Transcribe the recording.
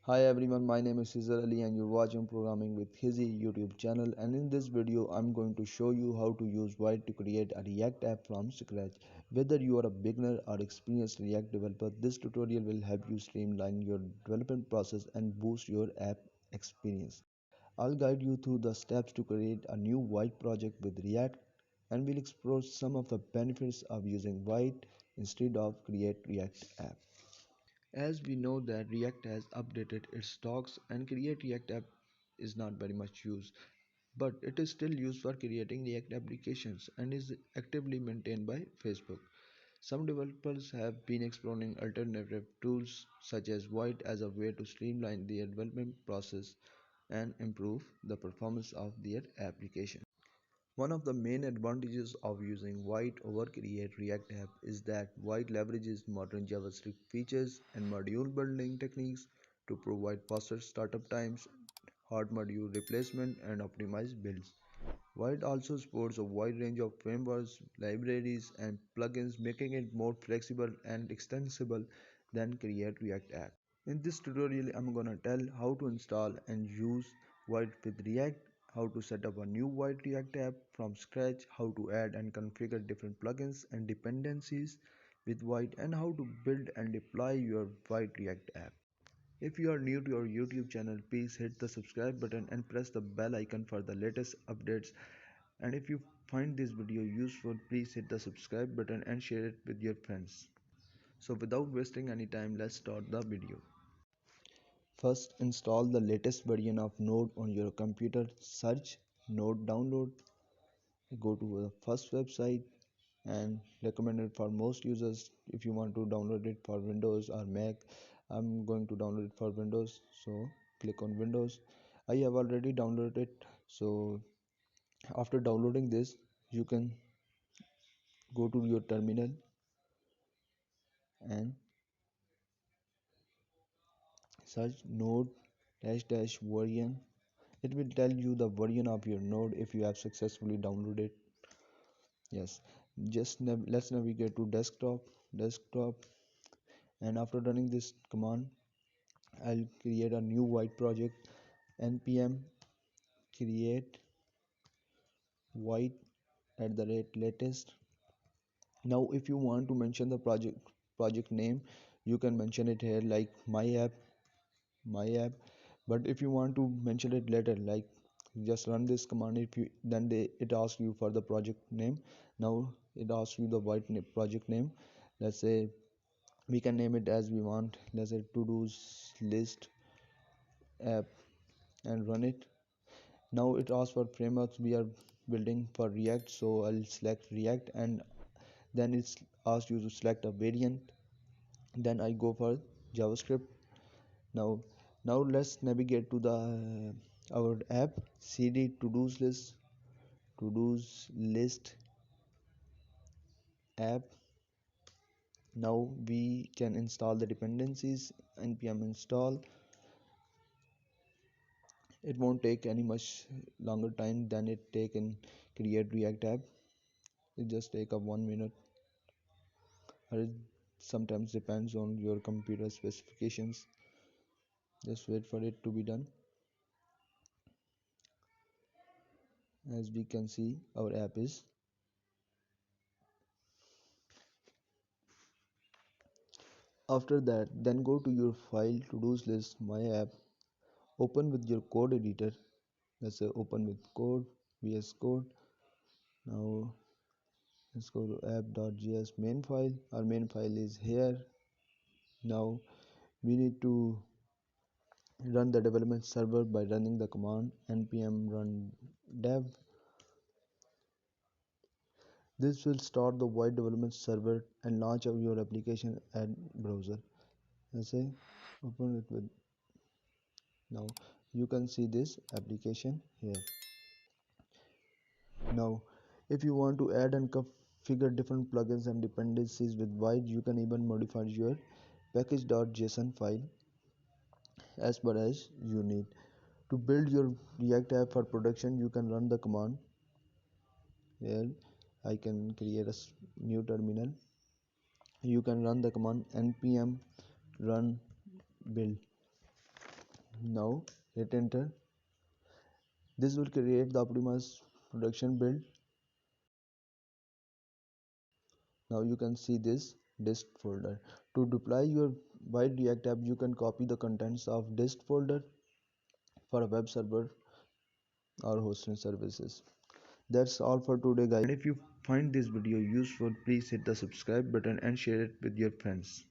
Hi everyone, my name is Cesar Ali and you're watching Programming with Hizzy YouTube channel, and in this video I'm going to show you how to use Vite to create a React app from scratch. Whether you are a beginner or experienced React developer, this tutorial will help you streamline your development process and boost your app experience. I'll guide you through the steps to create a new Vite project with React, and we'll explore some of the benefits of using Vite instead of Create React app. As we know that React has updated its stocks and Create React app is not very much used, but it is still used for creating React applications and is actively maintained by Facebook. Some developers have been exploring alternative tools such as Vite as a way to streamline their development process and improve the performance of their application. One of the main advantages of using Vite over Create React app is that Vite leverages modern JavaScript features and module building techniques to provide faster startup times, hard module replacement, and optimized builds. Vite also supports a wide range of frameworks, libraries, and plugins, making it more flexible and extensible than Create React app. In this tutorial, I'm gonna tell how to install and use Vite with React, how to set up a new Vite React app from scratch, how to add and configure different plugins and dependencies with Vite, and how to build and deploy your Vite React app. If you are new to our YouTube channel, please hit the subscribe button and press the bell icon for the latest updates. And if you find this video useful, please hit the subscribe button and share it with your friends. So without wasting any time, let's start the video. First, install the latest version of Node on your computer. Search Node download. Go to the first website and recommended for most users. If you want to download it for Windows or Mac, I'm going to download it for Windows. So click on Windows. I have already downloaded it. So after downloading this, you can go to your terminal and search node dash version. It will tell you the version of your node if you have successfully downloaded. Yes, just let's navigate to desktop, and after running this command, I'll create a new Vite project. Npm create Vite @latest. Now if you want to mention the project name, you can mention it here like my app. But if you want to mention it later, like just run this command, if you then it asks you for the project name. Now it asks you the project name. Let's say we can name it as we want. Let's say to do's list app, and run it. Now it asks for frameworks we are building for React, so I'll select React, and then it's asked you to select a variant. Then I go for JavaScript. Now now let's navigate to the our app. Cd to do's list app. Now we can install the dependencies. Npm install. It won't take any much longer time than it take in Create React app. It just take up 1 minute, or it sometimes depends on your computer specifications. Just wait for it to be done. As we can see, our app is. After that, then go to your file to-dos list, my app. Open with your code editor. Let's say open with code, VS Code. Now let's go to app.js main file. Our main file is here. Now we need to run the development server by running the command npm run dev. This will start the Vite development server and launch your application at browser. Let's say open it with. Now you can see this application here. Now if you want to add and configure different plugins and dependencies with Vite, you can even modify your package.json file as per as you need. To build your React app for production, you can run the command here. I can create a new terminal. You can run the command npm run build. Now hit enter. This will create the optimized production build. Now you can see this dist folder. To deploy your Vite React app, you can copy the contents of dist folder for a web server or hosting services. That's all for today, guys. And if you find this video useful, please hit the subscribe button and share it with your friends.